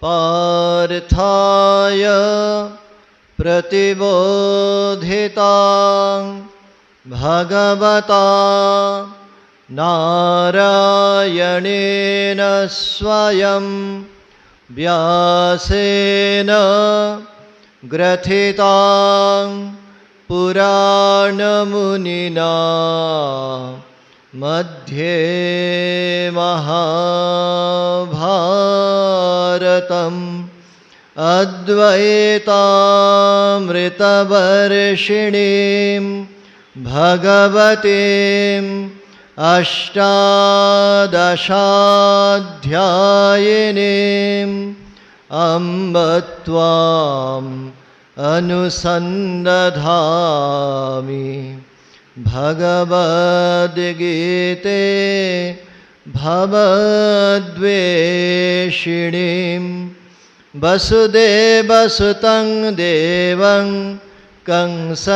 पार्थाय प्रतिबोधितां भगवता नारायणेन स्वयं व्यासेन ग्रथितां पुराणमुनिना मध्ये महाभारतम् अद्वैतामृतवर्षिणीं भगवतीम् अष्टादशाध्यायिनीम् अम्ब त्वाम् अनुसन्दधामि भगवद्गीते भवद्वेषिणीं वसुदेवसुतं देवं कंसचाणूरमर्दनं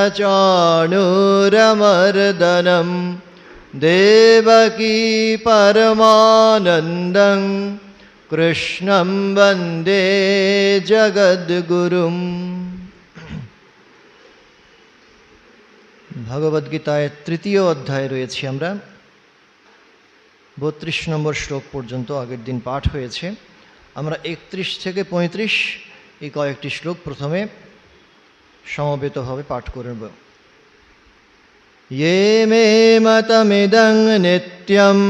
देवकी परमानन्दं कृष्णं वन्दे जगद्गुरुम्। ভগবদ্গীতায় তৃতীয় অধ্যায় রয়েছি আমরা। ৩২ নম্বর শ্লোক পর্যন্ত আগের দিন পাঠ হয়েছে। আমরা ৩১ থেকে ৩৫ এই কয়েকটি শ্লোক প্রথমে সমবেতভাবে পাঠ করব। ये मे मतमिदं नित्यम्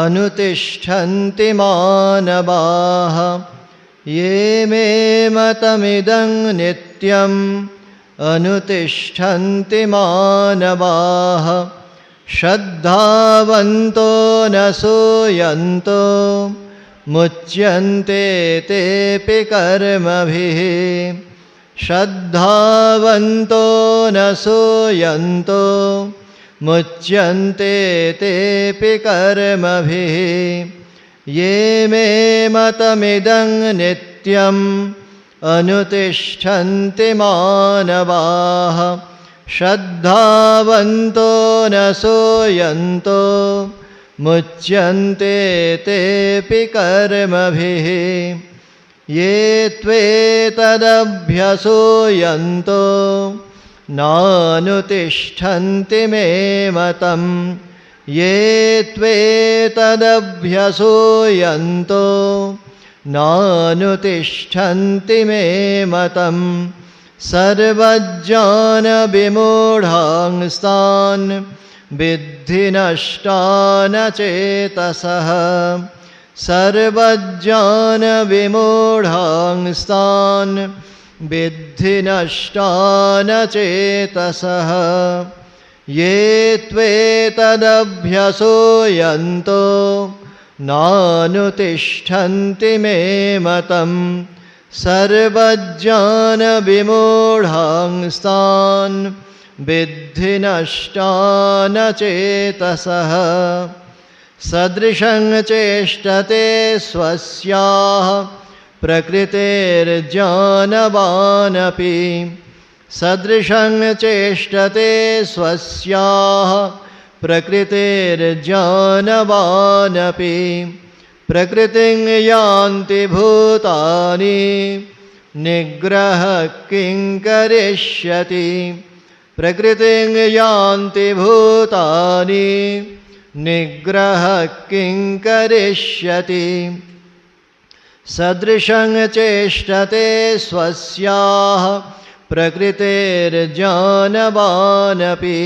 अनुतिष्ठन्ति मानवाः ये मे मतमिदं नित्यम् अनुतिष्ठन्ति मानवाः श्रद्धावन्तो न सूयन्तो मुच्यन्ते तेऽपि कर्मभिः श्रद्धावन्तो न सूयन्तो मुच्यन्ते तेऽपि कर्मभिः ये मे मतमिदं नित्यम् अनुतिष्ठन्ति मानवाः श्रद्धावन्तो न सूयन्तो मुच्यन्ते तेऽपि कर्मभिः ये त्वेतदभ्यसूयन्तो नानुतिष्ठन्ति मे मतम् ये त्वेतदभ्यसूयन्तो नानुतिष्ठन्ति मे मतम् सर्वज्ञानविमूढांस्तान् विद्धि नष्टान् चेतसः सर्वज्ञानविमूढांस्तान् विद्धि नष्टान् चेतसः ये त्वेतदभ्यसूयन्तो नानुतिष्ठन्ति मे मतम् सर्वज्ञानविमूढांस्तान् विद्धि नष्टान् चेतसः सदृशं चेष्टते स्वस्याः प्रकृतेर्ज्ञानवानपि सदृशं चेष्टते स्वस्याः प्रकृतेर्ज्ञानवानपि प्रकृतिं यान्ति भूतानि निग्रहः किं करिष्यति प्रकृतिं यान्ति भूतानि निग्रहः किं करिष्यति सदृशं चेष्टते स्वस्याः प्रकृतेर्ज्ञानवानपि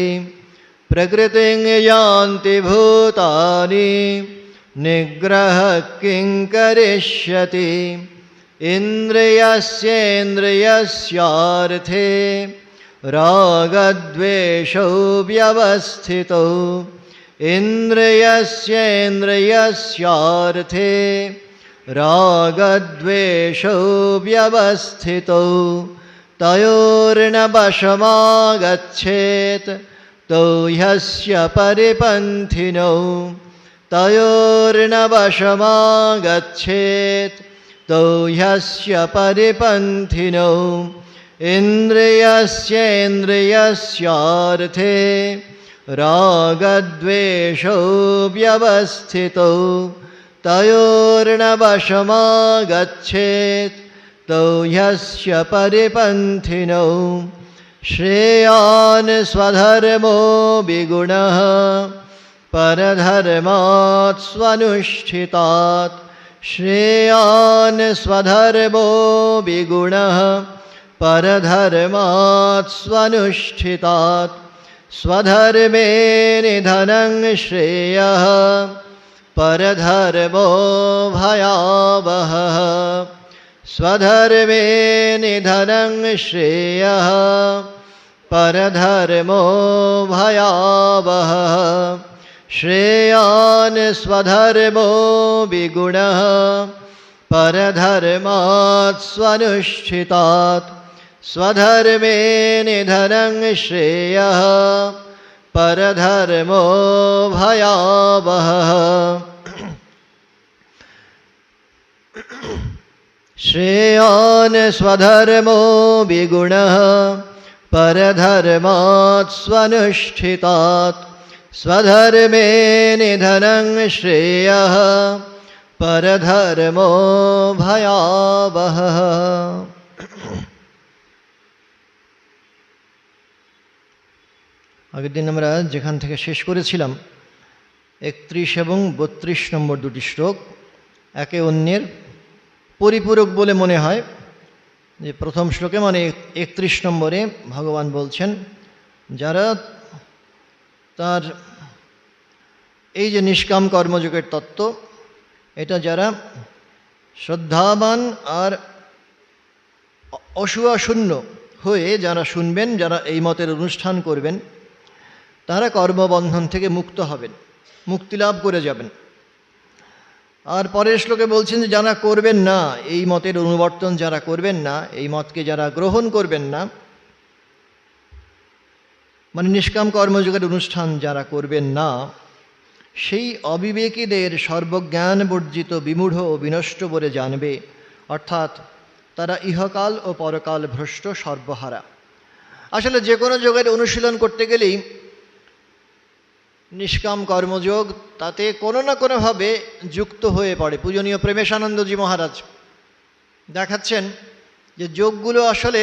प्रकृतिं यान्ति भूतानि निग्रहः किं करिष्यति इन्द्रियस्येन्द्रियस्यार्थे रागद्वेषौ व्यवस्थितौ इन्द्रियस्येन्द्रियस्यार्थे रागद्वेषौ व्यवस्थितौ तयोर्न वशमागच्छेत् तौ ह्यस्य परिपन्थिनौ तयोर्न वशमागच्छेत् तौ ह्यस्य परिपन्थिनौ इन्द्रियस्येन्द्रियस्यार्थे रागद्वेषौ व्यवस्थितौ तयोर्नवशमागच्छेत् तौ ह्यस्य परिपन्थिनौ श्रेयान् स्वधर्मो विगुणः परधर्मात् स्वनुष्ठितात् श्रेयान् स्वधर्मो विगुणः परधर्मात् स्वनुष्ठितात् स्वधर्मे निधनं श्रेयः परधर्मो भयावहः स्वधर्मे निधनं श्रेयः परधर्मो भयावहः श्रेयान् स्वधर्मो विगुणः परधर्मात् स्वनुष्ठितात् स्वधर्मे निधनं श्रेयः परधर्मो भयावहः श्रेयान् स्वधर्मो विगुणः परधर्मात् स्वनुष्ठितात् स्वधर्मे निधनं श्रेयः परधर्मो भयावहः। আগের দিন আমরা যেখান থেকে শেষ করেছিলাম 31 এবং 32 নম্বর দুটি শ্লোক একে অন্যের পরিপূরক বলে মনে হয়। যে প্রথম শ্লোকে মানে 31 নম্বরে ভগবান বলছেন যারা তার এই যে নিষ্কাম কর্মযোগের তত্ত্ব এটা যারা শ্রদ্ধাবান আর অসূয়াশূন্য হয়ে যারা শুনবেন, যারা এই মতের অনুষ্ঠান করবেন, তারা কর্মবন্ধন থেকে মুক্ত হবেন, মুক্তি লাভ করে যাবেন। আর পরের শ্লোকে বলছেন যে যারা করবেন না, এই মতের অনুবর্তন যারা করবেন না, এই মতকে যারা গ্রহণ করবেন না, মানে নিষ্কাম কর্মযোগের অনুষ্ঠান যারা করবেন না, সেই অবিবেকীদের সর্বজ্ঞান বর্জিত বিমূঢ় ও বিনষ্ট বলে জানবে, অর্থাৎ তারা ইহকাল ও পরকাল ভ্রষ্ট সর্বহারা। আসলে যে কোনো যোগের অনুশীলন করতে গেলেই নিষ্কাম কর্মযোগ তাতে কোনো না কোনোভাবে যুক্ত হয়ে পড়ে। পূজনীয় প্রেমেশানন্দজি মহারাজ দেখাচ্ছেন যে যোগগুলো আসলে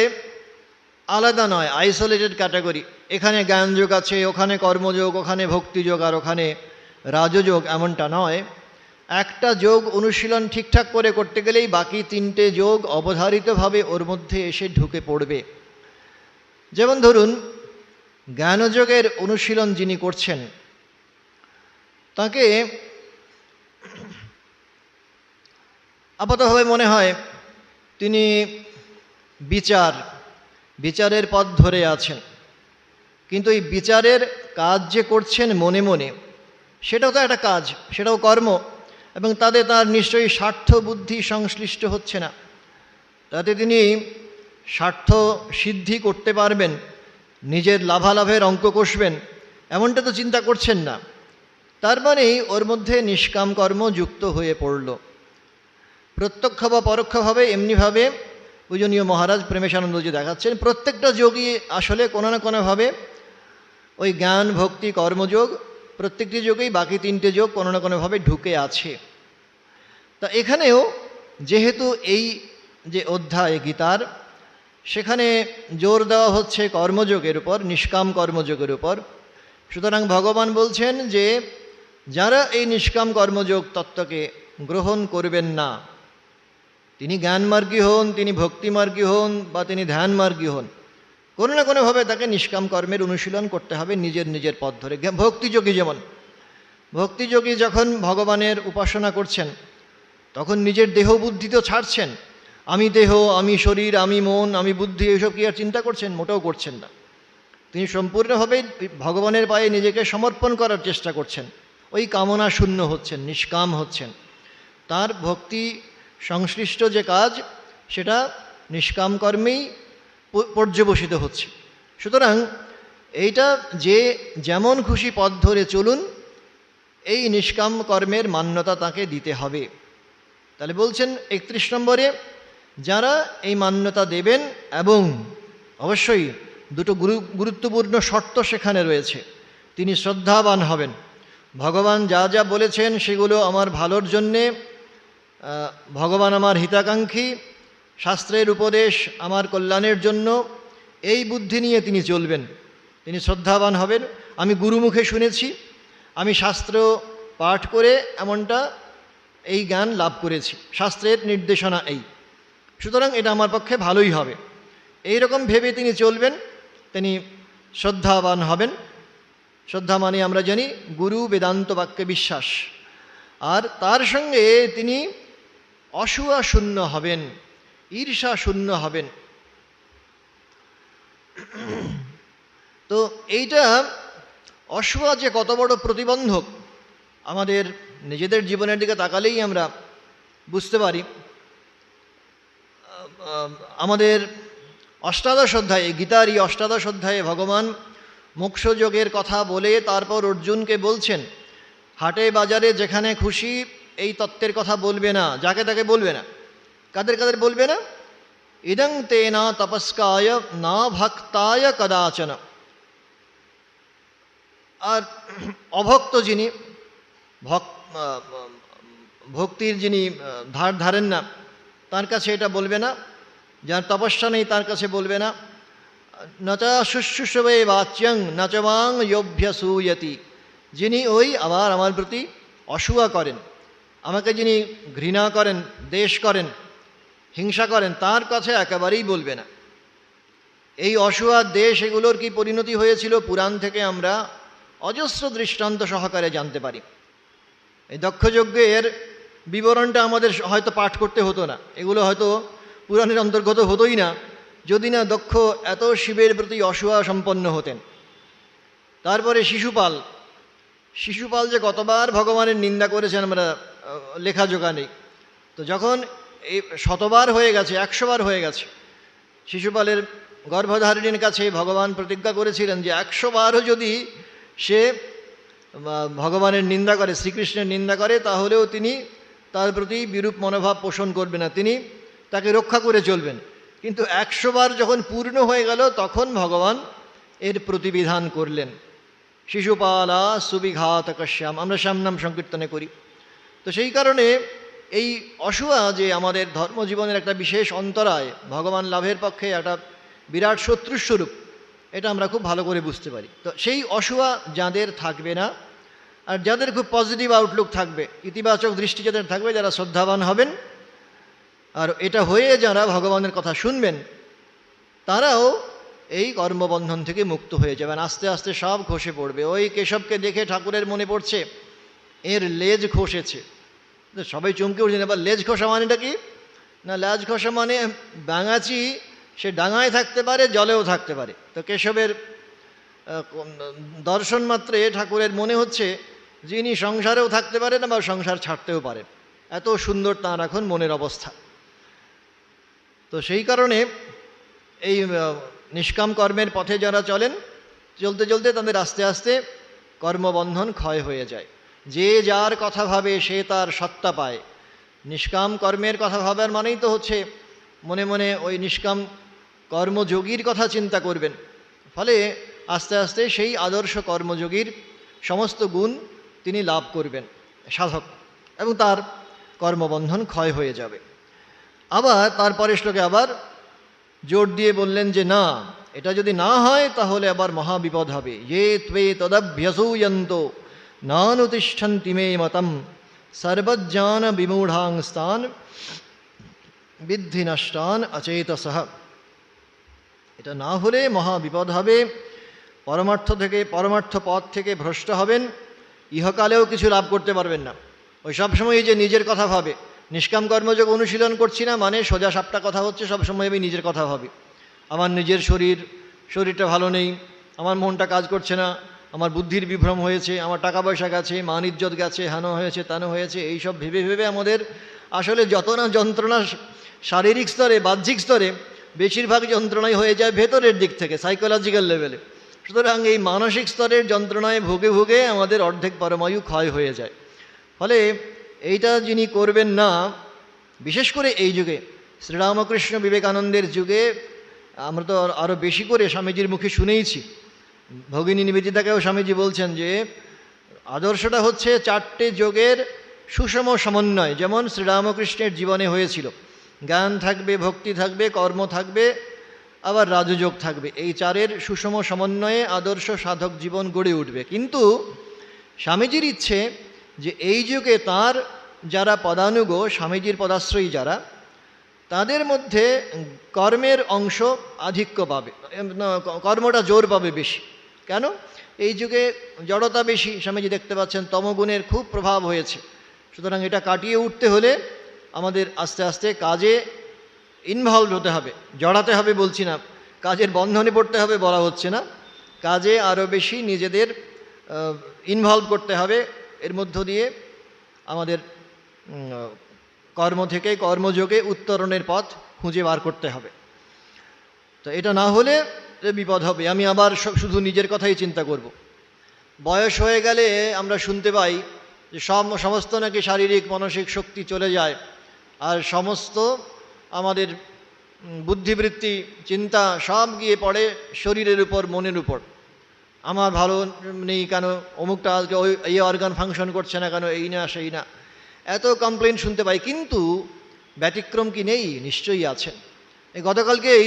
আলাদা নয়, আইসোলেটেড ক্যাটাগরি। এখানে জ্ঞানযোগ আছে, ওখানে কর্মযোগ, ওখানে ভক্তিযোগ, আর ওখানে রাজযোগ, এমনটা নয়। একটা যোগ অনুশীলন ঠিকঠাক করে করতে গেলেই বাকি তিনটে যোগ অবধারিতভাবে ওর মধ্যে এসে ঢুকে পড়বে। যেমন ধরুন জ্ঞানযোগের অনুশীলন যিনি করছেন তাকে আপাতভাবে মনে হয় তিনি বিচারের পথ ধরে আছেন, কিন্তু এই বিচারের কাজ যে করছেন মনে মনে, সেটাও তো একটা কাজ, সেটাও কর্ম, এবং তাতে তার নিশ্চয়ই স্বার্থ বুদ্ধি সংশ্লিষ্ট হচ্ছে না। তাতে তিনি স্বার্থ সিদ্ধি করতে পারবেন, নিজের লাভালাভের অঙ্ক কষবেন, এমনটা তো চিন্তা করছেন না। তার মানেই ওর মধ্যে নিষ্কাম কর্ম যুক্ত হয়ে পড়ল। প্রত্যক্ষ বা পরোক্ষভাবে এমনিভাবে পূজনীয় মহারাজ প্রেমেশানন্দজি দেখাচ্ছেন প্রত্যেকটা যোগী আসলে কোনো না কোনোভাবে ওই জ্ঞান ভক্তি কর্মযোগ প্রত্যেকটি যোগেই বাকি তিনটে যোগ কোনো না কোনোভাবে ঢুকে আছে। তা এখানেও যেহেতু এই যে অধ্যায় গীতার, সেখানে জোর দেওয়া হচ্ছে কর্মযোগের উপর, নিষ্কাম কর্মযোগের উপর, সুতরাং ভগবান বলছেন যে যারা এই নিষ্কাম কর্মযোগ তত্ত্বকে গ্রহণ করবেন না, তিনি জ্ঞানমার্গী হন, তিনি ভক্তিমার্গী হন, বা তিনি ধ্যানমার্গী হন, কোনো না কোনোভাবে তাকে নিষ্কাম কর্মের অনুশীলন করতে হবে নিজের নিজের পথ ধরে। ভক্তিযোগী যেমন, ভক্তিযোগী যখন ভগবানের উপাসনা করছেন তখন নিজের দেহ বুদ্ধি তো ছাড়ছেন। আমি দেহ, আমি শরীর, আমি মন, আমি বুদ্ধি, এইসব কি আর চিন্তা করছেন? মোটেও করছেন না। তিনি সম্পূর্ণভাবে ভগবানের পায়ে নিজেকে সমর্পণ করার চেষ্টা করছেন, ওই কামনা শূন্য হচ্ছেন, নিষ্কাম হচ্ছেন। তার ভক্তি সংশ্লিষ্ট যে কাজ সেটা নিষ্কাম কর্মেই পর্যবসিত হচ্ছে। সুতরাং এইটা যে যেমন খুশি পথ ধরে চলুন, এই নিষ্কাম কর্মের মান্যতা তাকে দিতে হবে। তাহলে বলছেন 31 নম্বরে যারা এই মান্যতা দেবেন, এবং অবশ্যই দুটো গুরুত্বপূর্ণ শর্ত সেখানে রয়েছে। তিনি শ্রদ্ধাবান হবেন, ভগবান যা যা বলেছেন সেগুলো আমার ভালোর জন্যে, ভগবান আমার হিতাকাঙ্ক্ষী, শাস্ত্রের উপদেশ আমার কল্যাণের জন্য, এই বুদ্ধি নিয়ে তিনি চলবেন, তিনি শ্রদ্ধাবান হবেন। আমি গুরুমুখে শুনেছি, আমি শাস্ত্র পাঠ করে এমনটা এই জ্ঞান লাভ করেছি, শাস্ত্রের নির্দেশনা এই, সুতরাং এটা আমার পক্ষে ভালোই হবে, এই রকম ভেবে তিনি চলবেন, তিনি শ্রদ্ধাবান হবেন। শ্রদ্ধা মানে আমরা জানি গুরু বেদান্ত বাক্যে বিশ্বাস, আর তার সঙ্গে তিনি অসূয়া শূন্য হবেন, ঈর্ষা শূন্য হবেন। তো এইটা অসূয়া যে কত বড় প্রতিবন্ধক আমাদের নিজেদের জীবনের দিকে তাকালেই আমরা বুঝতে পারি। আমাদের অষ্টাদশ অধ্যায়ে, গীতার এই অষ্টাদশ অধ্যায়ে ভগবান মোক্ষযোগের কথা বলে তারপর অর্জুনকে বলছেন, হাটে বাজারে যেখানে খুশি এই তত্ত্বের কথা বলবে না, যাকে তাকে বলবে না। কাদের কাদের বলবে না? ইদং তে না তপস্কায় না ভক্তায় কদাচন। আর অভক্ত যিনি, ভক্তির যিনি ধার ধারেন না, তার কাছে এটা বলবে না। যার তপস্যা নেই তার কাছে বলবে না। নচা শুশ্রূষবে বাচ্যং নচবাং যোভ্যসূয়তি, যিনি ওই আবার আমার প্রতি অসূয়া করেন, আমাকে যিনি ঘৃণা করেন, দ্বেষ করেন, হিংসা করেন, তার কাছে একেবারেই বলবে না। এই অসূয়া দেশ এগুলোর কি পরিণতি হয়েছিল পুরাণ থেকে আমরা অজস্র দৃষ্টান্ত সহকারে জানতে পারি। এই দক্ষযজ্ঞের বিবরণটা আমাদের হয়তো পাঠ করতে হতো না, এগুলো হয়তো পুরাণের অন্তর্গত হতোই না, যদি না দক্ষ এত শিবের প্রতি অসূয়া সম্পন্ন হতেন। তারপরে শিশুপাল যে কতবার ভগবানের নিন্দা করেছেন আমরা লেখা জোগা নেই। তো যখন এই শতবার হয়ে গেছে, 100 বার হয়ে গেছে, শিশুপালের গর্ভধারিণীর কাছে ভগবান প্রতিজ্ঞা করেছিলেন যে 100 বারও যদি সে ভগবানের নিন্দা করে, শ্রীকৃষ্ণের নিন্দা করে, তাহলেও তিনি তার প্রতি বিরূপ মনোভাব পোষণ করবেন না, তিনি তাকে রক্ষা করে চলবেন। কিন্তু 100 বার যখন পূর্ণ হয়ে গেল তখন ভগবান এর প্রতিবিধান করলেন। শিশুপালা সুবিঘাতকশ্যাম, আমরা শ্যাম নাম সংকীর্তনে করি। তো সেই কারণে এই অসূয়া যে আমাদের ধর্মজীবনের একটা বিশেষ অন্তরায়, ভগবান লাভের পক্ষে একটা বিরাট শত্রুস্বরূপ, এটা আমরা খুব ভালো করে বুঝতে পারি। তো সেই অসূয়া যাদের থাকবে না, আর যাদের খুব পজিটিভ আউটলুক থাকবে, ইতিবাচক দৃষ্টি যাদের থাকবে, যারা শ্রদ্ধাবান হবেন, আর এটা হয়ে যারা ভগবানের কথা শুনবেন, তারাও এই কর্মবন্ধন থেকে মুক্ত হয়ে যাবেন। আস্তে আস্তে সব খসে পড়বে। ওই কেশবকে দেখে ঠাকুরের মনে পড়ছে এর লেজ খসেছে, সবাই চমকে উঠছেন। এবার লেজ খসা মানেটা কি? না, লেজ খসা মানে ডাঙাচি, সে ডাঙায় থাকতে পারে, জলেও থাকতে পারে। তো কেশবের দর্শন মাত্রে ঠাকুরের মনে হচ্ছে যিনি সংসারেও থাকতে পারেন বা সংসার ছাড়তেও পারেন, এত সুন্দর তাঁর এখন মনের অবস্থা। তো সেই কারণে এই নিষ্কাম কর্মের পথে যারা চলেন, চলতে চলতে তাদের আস্তে আস্তে কর্মবন্ধন ক্ষয় হয়ে যায়। যে যার কথা ভাবে সে তার সত্তা পায়। নিষ্কাম কর্মের কথা ভাবার মানেই তো হচ্ছে মনে মনে ওই নিষ্কাম কর্মযোগীর কথা চিন্তা করবেন, ফলে আস্তে আস্তে সেই আদর্শ কর্মযোগীর সমস্ত গুণ তিনি লাভ করবেন সাধক, এবং তার কর্মবন্ধন ক্ষয় হয়ে যাবে। আবার তারপরে শ্লোকে আবার জোর দিয়ে বললেন যে না, এটা যদি না হয় তাহলে আবার মহাবিপদ হবে। ये त्वे तदभ्यसूयन्त नानुतिष्ठन्ति मे मतम सर्वज्ञान विमूढ़ांस्तान বিদ্ধি নষ্টান অচেতসঃ। এটা না হলে মহাবিপদ হবে, পরমার্থ পথ থেকে ভ্রষ্ট হবেন, ইহকালেও কিছু লাভ করতে পারবেন না। ওই সবসময় যে নিজের কথা ভাবে, নিষ্কাম কর্মযোগ অনুশীলন করছি না মানে সোজা সাপটা কথা হচ্ছে, সবসময় আমি নিজের কথা ভাবি। আমার নিজের শরীরটা ভালো নেই, আমার মনটা কাজ করছে না, আমার বুদ্ধির বিভ্রম হয়েছে, আমার টাকা পয়সা গেছে, মান ইজ্জত গেছে, হেন হয়েছে তেন হয়েছে, এইসব ভেবে ভেবে আমাদের আসলে যত না যন্ত্রণা শারীরিক স্তরে, বাহ্যিক স্তরে, বেশিরভাগ যন্ত্রণাই হয়ে যায় ভেতরের দিক থেকে, সাইকোলজিক্যাল লেভেলে। সুতরাং এই মানসিক স্তরের যন্ত্রণায় ভুগে ভুগে আমাদের অর্ধেক পরমায়ু ক্ষয় হয়ে যায়। ফলে এইটা যিনি করবেন না, বিশেষ করে এই যুগে, শ্রীরামকৃষ্ণ বিবেকানন্দের যুগে, আমরা তো আরও বেশি করে স্বামীজির মুখে শুনেইছি। ভগিনী নিবেদিতাকেও স্বামীজি বলছেন যে আদর্শটা হচ্ছে চারটে যোগের সুষম সমন্বয়, যেমন শ্রীরামকৃষ্ণের জীবনে হয়েছিল। জ্ঞান থাকবে, ভক্তি থাকবে, কর্ম থাকবে, আবার রাজযোগ থাকবে। এই চারের সুষম সমন্বয়ে আদর্শ সাধক জীবন গড়ে উঠবে। কিন্তু স্বামীজির ইচ্ছে যে এই যুগে তার যারা পদানুগ, স্বামীজির পদাশ্রয়ী যারা, তাদের মধ্যে কর্মের অংশ আধিক্য পাবে, কর্মটা জোর পাবে বেশি। কেন? এই যুগে জড়তা বেশি, স্বামীজি দেখতে পাচ্ছেন তমগুণের খুব প্রভাব হয়েছে। সুতরাং এটা কাটিয়ে উঠতে হলে আমাদের আস্তে আস্তে কাজে ইনভলভ হতে হবে। জড়াতে হবে বলছি না, কাজের বন্ধনে পড়তে হবে বলা হচ্ছে না, কাজে আরও বেশি নিজেদের ইনভলভ করতে হবে। এর মধ্য দিয়ে আমাদের কর্ম থেকে কর্মযোগে উত্তরণের পথ খুঁজে বার করতে হবে। তো এটা না হলে বিপদ হবে। আমি আবার শুধু নিজের কথাই চিন্তা করব। বয়স হয়ে গেলে আমরা শুনতে পাই যে সমস্ত নাকি শারীরিক মানসিক শক্তি চলে যায়, আর সমস্ত আমাদের বুদ্ধিবৃত্তি চিন্তা সব গিয়ে পড়ে শরীরের উপর, মনের উপর। আমার ভালো নেই কেন, অমুকটা আজকে এই অর্গান ফাংশন করছে না কেন, এই না সেই না, এত কমপ্লেন শুনতে পাই। কিন্তু ব্যতিক্রম কি নেই? নিশ্চয়ই আছেন। এই গতকালকেই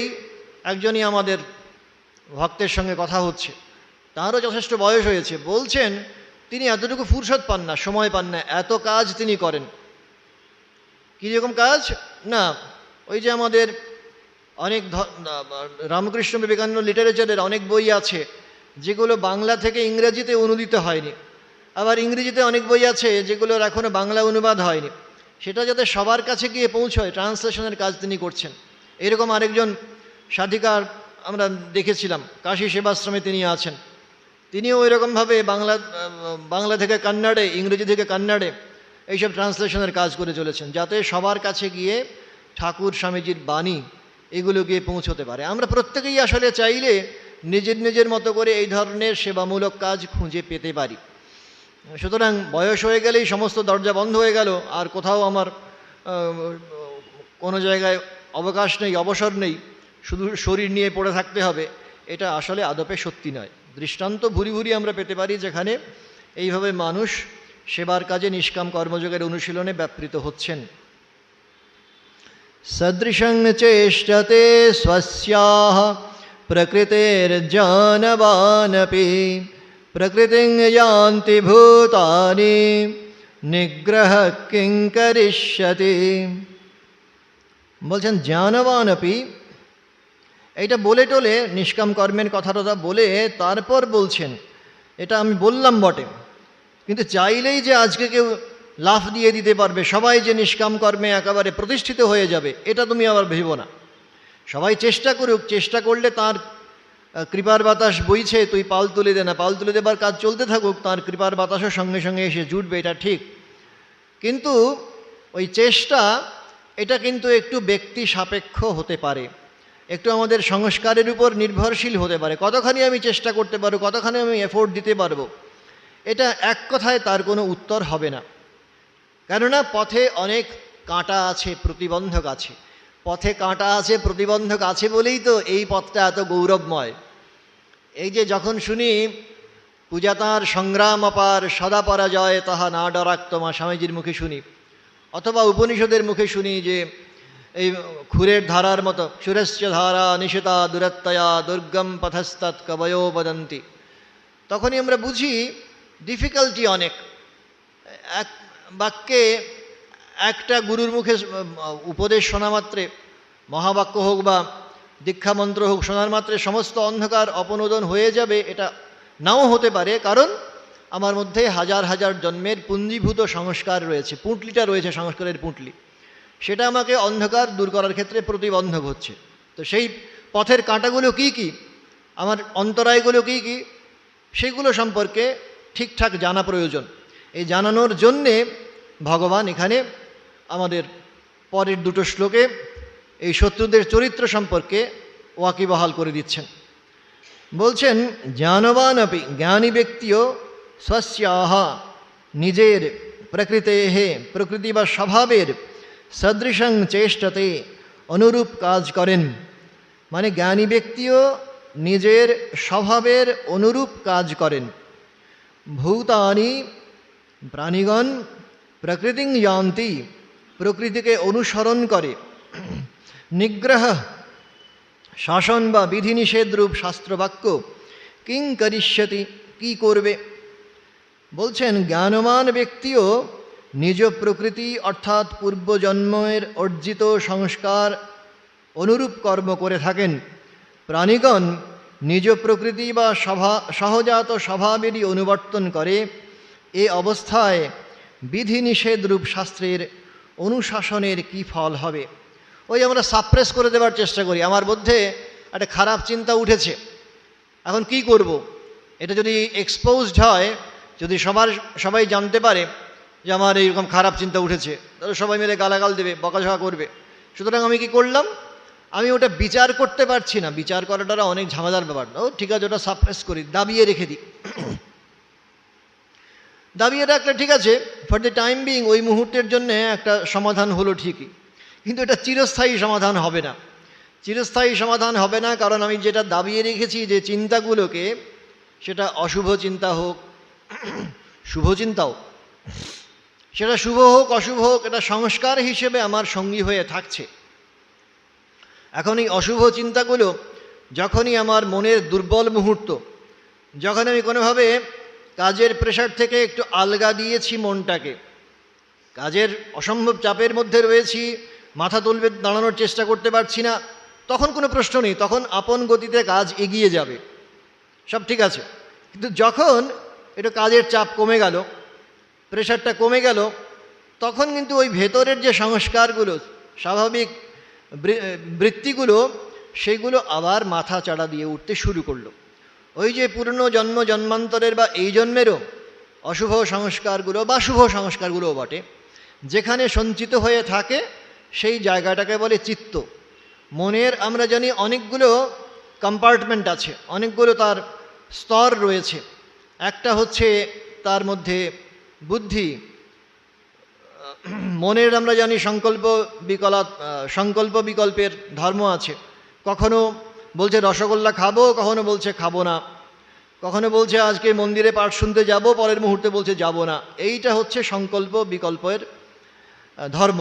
একজনই আমাদের ভক্তের সঙ্গে কথা হচ্ছে, তাঁরও যথেষ্ট বয়স হয়েছে, বলছেন তিনি এতটুকু ফুরসত পান না, সময় পান না, এত কাজ তিনি করেন। কীরকম কাজ? না, ওই যে আমাদের অনেক রামকৃষ্ণ বিবেকানন্দ লিটারেচারের অনেক বই আছে যেগুলো বাংলা থেকে ইংরেজিতে অনুদিত হয়নি, আবার ইংরেজিতে অনেক বই আছে যেগুলোর এখনও বাংলা অনুবাদ হয়নি। সেটা যাতে সবার কাছে গিয়ে পৌঁছয়, ট্রান্সলেশনের কাজ তিনি করছেন। এরকম আরেকজন সাধিকার আমরা দেখেছিলাম, কাশী সেবাশ্রমে তিনি আছেন, তিনিও ওইরকমভাবে বাংলা থেকে কন্নড়ে, ইংরেজি থেকে কন্নড়ে এইসব ট্রান্সলেশনের কাজ করে চলেছেন, যাতে সবার কাছে গিয়ে ঠাকুর স্বামীজির বাণী এগুলো গিয়ে পৌঁছতে পারে। আমরা প্রত্যেকেই আসলে চাইলে নিজের নিজের মতো করে এই ধরনের সেবামূলক কাজ খুঁজে পেতে পারি। সুতরাং বয়স হয়ে গেলেই সমস্ত দরজা বন্ধ হয়ে গেল, আর কোথাও আমার কোনো জায়গায় অবকাশ নেই, অবসর নেই, শুধু শরীর নিয়ে পড়ে থাকতে হবে, এটা আসলে আদপে সত্যি নয়। দৃষ্টান্ত ভুরি ভুরি আমরা পেতে পারি যেখানে এইভাবে মানুষ সেবার কাজে নিষ্কাম কর্মযোগের অনুশীলনে ব্যাপৃত হচ্ছেন। সদৃশং চেষ্টতে স্বস্যাহ প্রকৃতির জানবানপি প্রকৃতিং যান্তি ভূতানি নিগ্রহ কিং করিষ্যতি। বলছেন জানবানপি, এইটা বলে টোলে নিষ্কাম কর্মের কথাটা বলে তারপর বলছেন এটা আমি বললাম বটে, কিন্তু চাইলেই যে আজকে কেউ লাফ দিয়ে দিতে পারবে, সবাই যে নিষ্কাম কর্মে একেবারে প্রতিষ্ঠিত হয়ে যাবে, এটা তুমি আবার ভেবো না। সবাই চেষ্টা করুক, চেষ্টা করলে তার কৃপার বাতাস বইছে, তুই পাল তুলে দে না, পাল তুলে দেবার কাজ চলতে থাকুক, তার কৃপার বাতাসও সঙ্গে সঙ্গে এসে জুটবে, এটা ঠিক। কিন্তু ওই চেষ্টা এটা কিন্তু একটু ব্যক্তি সাপেক্ষ হতে পারে, একটু আমাদের সংস্কারের উপর নির্ভরশীল হতে পারে। কতখানি আমি চেষ্টা করতে পারবো, কতখানি আমি এফোর্ট দিতে পারবো, এটা এক কথায় তার কোনো উত্তর হবে না। কেননা পথে অনেক কাঁটা আছে, প্রতিবন্ধক আছে। পথে কাঁটা আছে, প্রতিবন্ধক আছে বলেই তো এই পথটা এত গৌরবময়। এই যে যখন শুনি পূজা তাঁর সংগ্রাম অপার, সদা পরাজয় তাহা না ডরাক তোমা, স্বামীজির মুখে শুনি, অথবা উপনিষদের মুখে শুনি যে এই ক্ষুরের ধারার মতো সুরস্য ধারা নিশিতা দূরত্বয়া দুর্গম পথস্তৎ কবয়ো বদন্তি, তখনই আমরা বুঝি ডিফিকাল্টি অনেক। এক বাক্যে একটা গুরুর মুখে উপদেশ শোনা মাত্রে, মহাবাক্য হোক বা দীক্ষামন্ত্র হোক, শোনার মাত্রে সমস্ত অন্ধকার অপনোদন হয়ে যাবে, এটা নাও হতে পারে। কারণ আমার মধ্যে হাজার হাজার জন্মের পুঞ্জীভূত সংস্কার রয়েছে, পুঁটলিটা রয়েছে, সংস্কারের পুঁটলি, সেটা আমাকে অন্ধকার দূর করার ক্ষেত্রে প্রতিবন্ধক হচ্ছে। তো সেই পথের কাঁটাগুলো কি কি, আমার অন্তরায়গুলো কি কি, সেগুলো সম্পর্কে ঠিকঠাক জানা প্রয়োজন। এই জানানোর জন্যে ভগবান এখানে আমাদের পরের দুটো শ্লোকে এই শত্রুদের চরিত্র সম্পর্কে ওয়াকিবহাল করে দিচ্ছেন। বলছেন জ্ঞানবান আপি, জ্ঞানী ব্যক্তিও স্বস্যাহ নিজের প্রকৃতেহে, প্রকৃতি বা স্বভাবের সদৃশং চেষ্টতে অনুরূপ কাজ করেন। মানে জ্ঞানী ব্যক্তিও নিজের স্বভাবের অনুরূপ কাজ করেন। ভূতানি প্রাণীগণ প্রকৃতিং যান্তি, প্রকৃতিকে অনুসরণ করে। নিগ্রহ শাসন বা বিধিনিষেধরূপ শাস্ত্রবাক্য কিং করিষ্যতি, কি করবে? বলছেন জ্ঞানমান ব্যক্তিও নিজ প্রকৃতি অর্থাৎ পূর্বজন্মের অর্জিত সংস্কার অনুরূপ কর্ম করে থাকেন। প্রাণীগণ নিজ প্রকৃতি বা সহজাত স্বভাবেরই অনুবর্তন করে। এ অবস্থায় বিধিনিষেধরূপ শাস্ত্রের অনুশাসনের কি ফল হবে? ওই আমরা সাপ্রেস করে দেওয়ার চেষ্টা করি, আমার মধ্যে একটা খারাপ চিন্তা উঠেছে, এখন কি করব? এটা যদি এক্সপোজড হয়, যদি সবাই জানতে পারে যে আমার এইরকম খারাপ চিন্তা উঠেছে, তাহলে সবাই মিলে গালাগাল দেবে, বকাঝকা করবে। সুতরাং আমি কি করলাম? আমি ওটা বিচার করতে পারছি না, বিচার করাটা অনেক ঝামেলার ব্যাপার। ও ঠিক আছে, ওটা সাপ্রেস করি, দাবিয়ে রেখে দিই। দাবিয়ে রাখলে ঠিক আছে, ফর দ্য টাইম বিং ওই মুহূর্তের জন্য একটা সমাধান হলো ঠিকই, কিন্তু এটা চিরস্থায়ী সমাধান হবে না। চিরস্থায়ী সমাধান হবে না, কারণ আমি যেটা দাবিয়ে রেখেছি যে চিন্তাগুলোকে, সেটা অশুভ চিন্তা হোক, শুভ চিন্তাও, সেটা শুভ হোক অশুভ হোক, এটা সংস্কার হিসেবে আমার সঙ্গী হয়ে থাকছে। এখন এই অশুভ চিন্তাগুলো যখনই আমার মনের দুর্বল মুহূর্ত, যখন আমি কোনোভাবে কাজের প্রেশার থেকে একটু আলগা দিয়েছি মনটাকে, কাজের অসম্ভব চাপের মধ্যে রয়েছি, মাথা তুলবে দাঁড়ানোর চেষ্টা করতে পারছি না, তখন কোনো প্রশ্ন নেই, তখন আপন গতিতে কাজ এগিয়ে যাবে, সব ঠিক আছে। কিন্তু যখন একটু কাজের চাপ কমে গেল, প্রেশারটা কমে গেল, তখন কিন্তু ওই ভেতরের যে সংস্কারগুলো, স্বাভাবিক বৃত্তিগুলো, সেগুলো আবার মাথা চাড়া দিয়ে উঠতে শুরু করলো। ওই যে পুরনো জন্মান্তরের বা এই জন্মেরও অশুভ সংস্কারগুলো বা শুভ সংস্কারগুলোও বটে, যেখানে সঞ্চিত হয়ে থাকে সেই জায়গাটাকে বলে চিত্ত। মনের আমরা জানি অনেকগুলো কম্পার্টমেন্ট আছে, অনেকগুলো তার স্তর রয়েছে। একটা হচ্ছে তার মধ্যে বুদ্ধি, মনের আমরা জানি সংকল্প বিকল্পের ধর্ম আছে। কখনো বলছে রসগোল্লা খাবো, কখনো বলছে খাবো না, কখনো বলছে আজকে মন্দিরে পাঠ শুনতে যাব, পরের মুহূর্তে বলছে যাব না। এইটা হচ্ছে সংকল্প বিকল্পের ধর্ম।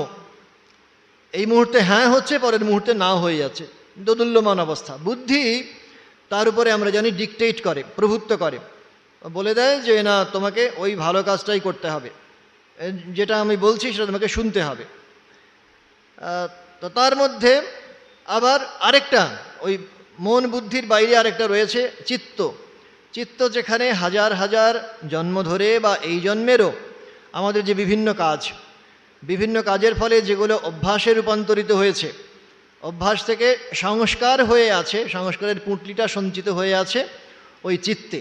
এই মুহূর্তে হ্যাঁ হচ্ছে, পরের মুহূর্তে না হয়ে যাচ্ছে, দোদুল্যমান অবস্থা। বুদ্ধি তার উপরে আমরা জানি ডিকটেট করে, প্রভুত্ব করে, বলে দেয় যে না, তোমাকে ওই ভালো কাজটাই করতে হবে, যেটা আমি বলছি সেটা তোমাকে শুনতে হবে। তো তার মধ্যে আবার আরেকটা, ওই মন বুদ্ধির বাইরে আরেকটা রয়েছে চিত্ত। চিত্ত যেখানে হাজার হাজার জন্ম ধরে বা এই জন্মেরও আমাদের যে বিভিন্ন কাজের ফলে যেগুলো অভ্যাসে রূপান্তরিত হয়েছে, অভ্যাস থেকে সংস্কার হয়ে আছে, সংস্কারের পুঁটলিটা সঞ্চিত হয়ে আছে ওই চিত্তে।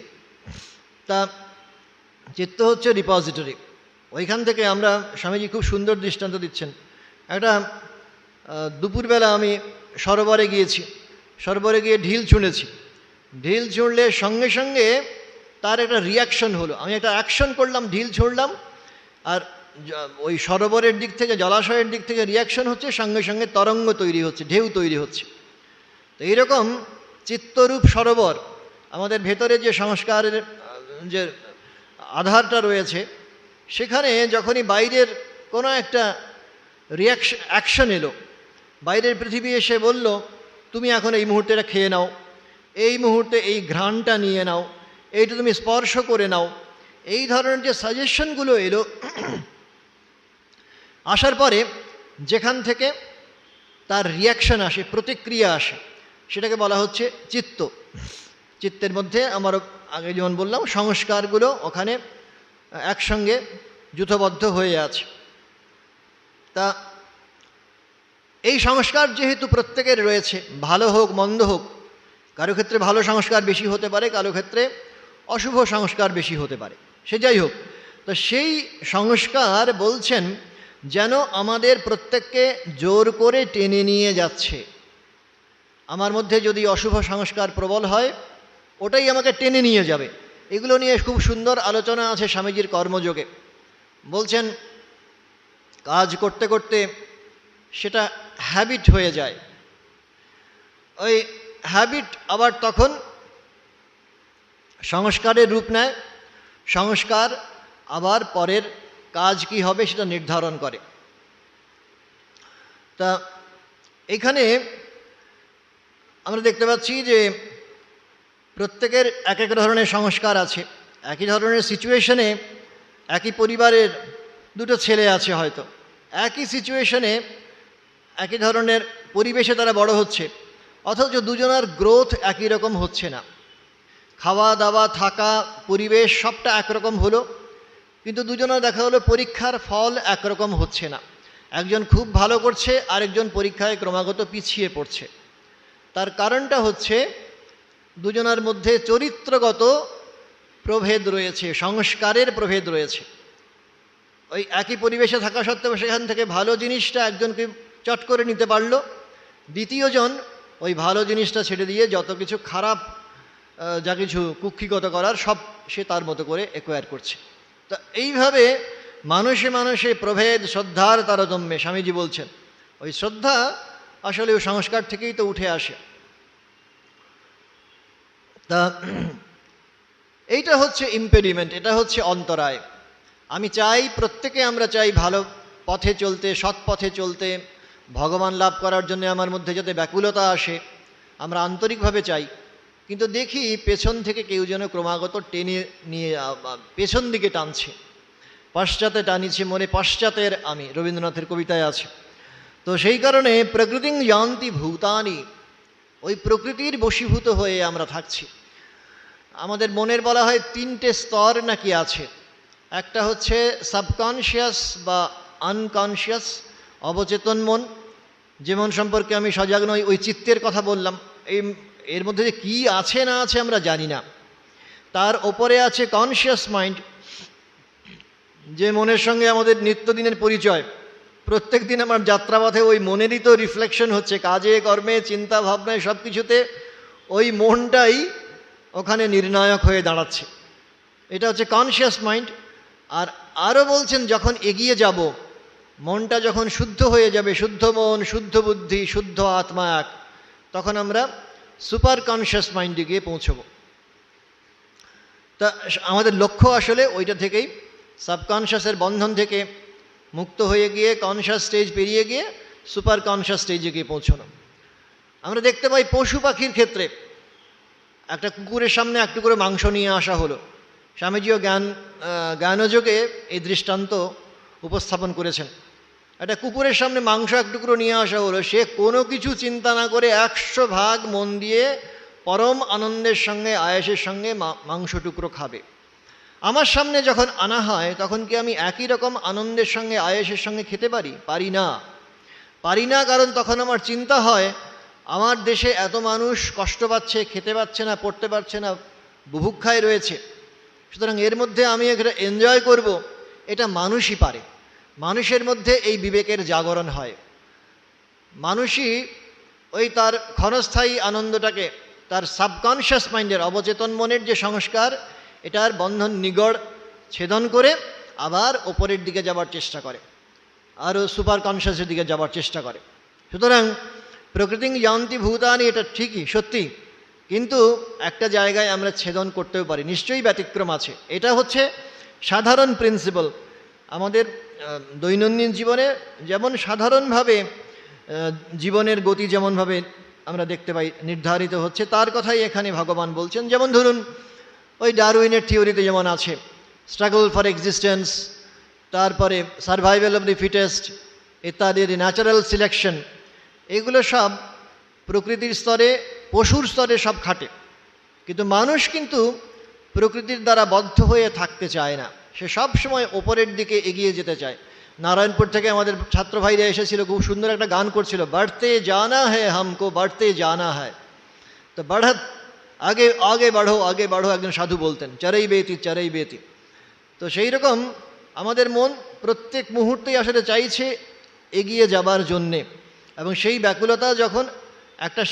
তা চিত্ত হচ্ছে রিপোজিটরি। ওইখান থেকে আমরা, স্বামীজি খুব সুন্দর দৃষ্টান্ত দিচ্ছেন। একটা দুপুরবেলা আমি সরোবরে গিয়েছি, সরোবরে গিয়ে ঢিল ছুঁড়েছি। ঢিল ছুঁড়লে সঙ্গে সঙ্গে তার একটা রিয়াকশন হলো, আমি একটা অ্যাকশন করলাম, ঢিল ছুঁড়লাম, আর ওই সরোবরের দিক থেকে, জলাশয়ের দিক থেকে রিয়াকশন হচ্ছে, সঙ্গে সঙ্গে তরঙ্গ তৈরি হচ্ছে, ঢেউ তৈরি হচ্ছে। তো এইরকম চিত্তরূপ সরোবর আমাদের ভেতরে যে সংস্কারের যে আধারটা রয়েছে, সেখানে যখনই বাইরের কোনো একটা অ্যাকশন এলো, বাইরের পৃথিবী এসে বলল তুমি এখন এই মুহূর্তেটা খেয়ে নাও, এই মুহূর্তে এই ঘ্রাণটা নিয়ে নাও, এইটা তুমি স্পর্শ করে নাও, এই ধরনের যে সাজেশনগুলো এলো, আসার পরে যেখান থেকে তার রিয়াকশন আসে, প্রতিক্রিয়া আসে, সেটাকে বলা হচ্ছে চিত্ত। চিত্তের মধ্যে আমার আগে যেমন বললাম, সংস্কারগুলো ওখানে একসঙ্গে যুথবদ্ধ হয়ে আছে। তা এই সংস্কার যেহেতু প্রত্যেকের রয়েছে, ভালো হোক মন্দ হোক, কারো ক্ষেত্রে ভালো সংস্কার বেশি হতে পারে, কারো ক্ষেত্রে অশুভ সংস্কার বেশি হতে পারে, সে যাই হোক। তো সেই সংস্কার বলছেন যেন আমাদের প্রত্যেককে জোর করে টেনে নিয়ে যাচ্ছে। আমার মধ্যে যদি অশুভ সংস্কার প্রবল হয়, ওটাই আমাকে টেনে নিয়ে যাবে। এগুলো নিয়ে খুব সুন্দর আলোচনা আছে স্বামীজির কর্মযোগে। বলছেন কাজ করতে করতে সেটা হ্যাবিট হয়ে যায়, ওই হ্যাবিট আবার তখন সংস্কারের রূপ নেয়। সংস্কার আবার পরের কাজ কি হবে সেটা নির্ধারণ করে। তা এখানে আমরা দেখতে পাচ্ছি যে প্রত্যেকের এক এক ধরনের সংস্কার আছে। একই ধরনের সিচুয়েশনে একই পরিবারের দুটো ছেলে আছে, হয়তো একই সিচুয়েশনে একই ধরনের পরিবেশে তারা বড় হচ্ছে, অথচ দুজনের গ্রোথ একই রকম হচ্ছে না। খাওয়া দাওয়া, থাকা, পরিবেশ সবটা একরকম হলো, কিন্তু দুজনের দেখা হলো পরীক্ষার ফল একরকম হচ্ছে না। একজন খুব ভালো করছে, আরেকজন পরীক্ষায় ক্রমাগত পিছিয়ে পড়ছে। তার কারণটা হচ্ছে দুজনের মধ্যে চরিত্রগত প্রভেদ রয়েছে, সংস্কারের প্রভেদ রয়েছে। ওই একই পরিবেশে থাকা সত্ত্বেও সেখান থেকে ভালো জিনিসটা একজনকে চট করে নিতে পারল, দ্বিতীয়জন ওই ভালো জিনিসটা ছেড়ে দিয়ে যত কিছু খারাপ, যা কিছু কুক্ষিগত করার সব সে তার মতো করে অ্যাকোয়ার করছে। তো এইভাবে মানুষে মানুষে প্রভেদ, শ্রদ্ধার তারতম্যে স্বামীজি বলছেন ওই শ্রদ্ধা আসলে ওই সংস্কার থেকেই তো উঠে আসে। তা এইটা হচ্ছে ইম্পেডিমেন্ট, এটা হচ্ছে অন্তরায়। আমি চাই, প্রত্যেকে আমরা চাই ভালো পথে চলতে, সৎ পথে চলতে, ভগবান লাভ করার জন্য আমার মধ্যে যাতে ব্যাকুলতা আসে, আমরা আন্তরিকভাবে চাই। কিন্তু দেখি পেছন থেকে কেউ যেন ক্রমাগত টেনে নিয়ে পেছন দিকে টানছে, পশ্চাতে টানিছে মনে পশ্চাতের আমি, রবীন্দ্রনাথের কবিতায় আছে। তো সেই কারণে প্রকৃতিং যান্তি ভূতানি, ওই প্রকৃতির বশীভূত হয়ে আমরা থাকছি। আমাদের মনের বলা হয় তিনটে স্তর নাকি আছে। একটা হচ্ছে সাবকনশিয়াস বা আনকনশিয়াস, অবচেতন মন, যে মন সম্পর্কে আমি সজাগ নই, ওই চিত্তের কথা বললাম। এর মধ্যে যে কী আছে না আছে আমরা জানি না। তার ওপরে আছে কনশিয়াস মাইন্ড, যে মনের সঙ্গে আমাদের নিত্যদিনের পরিচয়। প্রত্যেক দিন আমার যাত্রাপথে ওই মনেরই তো রিফ্লেকশন হচ্ছে, কাজে কর্মে চিন্তা ভাবনায় সব কিছুতে ওই মনটাই ওখানে নির্ণায়ক হয়ে দাঁড়াচ্ছে। এটা হচ্ছে কনশিয়াস মাইন্ড। আর আরও বলছেন যখন এগিয়ে যাব, মনটা যখন শুদ্ধ হয়ে যাবে, শুদ্ধ মন, শুদ্ধ বুদ্ধি, শুদ্ধ আত্মা এক, তখন আমরা সুপার কনশিয়াস মাইন্ডে গিয়ে পৌঁছব। তা আমাদের লক্ষ্য আসলে ওইটা থেকেই, সাবকনশিয়াসের বন্ধন থেকে মুক্ত হয়ে গিয়ে কনশিয়াস স্টেজ পেরিয়ে গিয়ে সুপার কনশিয়াস স্টেজে গিয়ে পৌঁছানো। আমরা দেখতে পাই পশু পাখির ক্ষেত্রে, একটা কুকুরের সামনে একটু করে মাংস নিয়ে আসা হলো, স্বামীজিও জ্ঞানযোগে এই দৃষ্টান্ত উপস্থাপন করেছেন। একটা কুকুরের সামনে মাংস এক টুকরো নিয়ে আসা হলো, সে কোনো কিছু চিন্তা না করে 100 ভাগ মন দিয়ে পরম আনন্দের সঙ্গে, আয়েসের সঙ্গে মাংস টুকরো খাবে। আমার সামনে যখন আনা হয়, তখন কি আমি একই রকম আনন্দের সঙ্গে, আয়েসের সঙ্গে খেতে পারি? পারি না। পারি না, কারণ তখন আমার চিন্তা হয় আমার দেশে এত মানুষ কষ্ট পাচ্ছে, খেতে পাচ্ছে না, পড়তে পারছে না, বুভুক্ষায় রয়েছে, সুতরাং এর মধ্যে আমি একটা এনজয় করব, এটা মানুষই পারে। মানুষের মধ্যে এই বিবেকের জাগরণ হয়। মানুষই ওই তার ক্ষণস্থায়ী আনন্দটাকে, তার সাবকনশিয়াস মাইন্ডের, অবচেতন মনের যে সংস্কার, এটার বন্ধন নিগড় ছেদন করে আবার ওপরের দিকে যাবার চেষ্টা করে, আরও সুপার কনশিয়াসের দিকে যাবার চেষ্টা করে। সুতরাং প্রকৃতিং যান্তি ভূতানি, এটা ঠিকই, সত্যি, কিন্তু একটা জায়গায় আমরা ছেদন করতেও পারি, নিশ্চয়ই ব্যতিক্রম আছে। এটা হচ্ছে সাধারণ প্রিন্সিপাল। আমাদের দৈনন্দিন জীবনে যেমন সাধারণভাবে জীবনের গতি যেমনভাবে আমরা দেখতে পাই নির্ধারিত হচ্ছে, তার কথাই এখানে ভগবান বলছেন। যেমন ধরুন ওই ডারউইনের থিওরিতে যেমন আছে স্ট্রাগল ফর এক্সিস্টেন্স, তারপরে সার্ভাইভাল অফ দি ফিটেস্ট ইত্যাদি, ন্যাচারাল সিলেকশন, এগুলো সব প্রকৃতির স্তরে, পশুর স্তরে সব খাটে। কিন্তু মানুষ কিন্তু প্রকৃতির দ্বারা বদ্ধ হয়ে থাকতে চায় না, সে সব সময় ওপরের দিকে এগিয়ে যেতে চায়। নারায়ণপুর থেকে আমাদের ছাত্র ভাইরা এসেছিল, খুব সুন্দর একটা গান করছিল, বাড়তে জানা হ্যায় হামকো, বাড়তে জানা হ্যায়। তো বাড়ত, আগে আগে বাড়ো, আগে বাড়ো, একজন সাধু বলতেন, চরই বেতি চরই বেতি। তো সেই রকম আমাদের মন প্রত্যেক মুহূর্তেই আসলে চাইছে এগিয়ে যাবার জন্যে, এবং সেই ব্যাকুলতা যখন একটা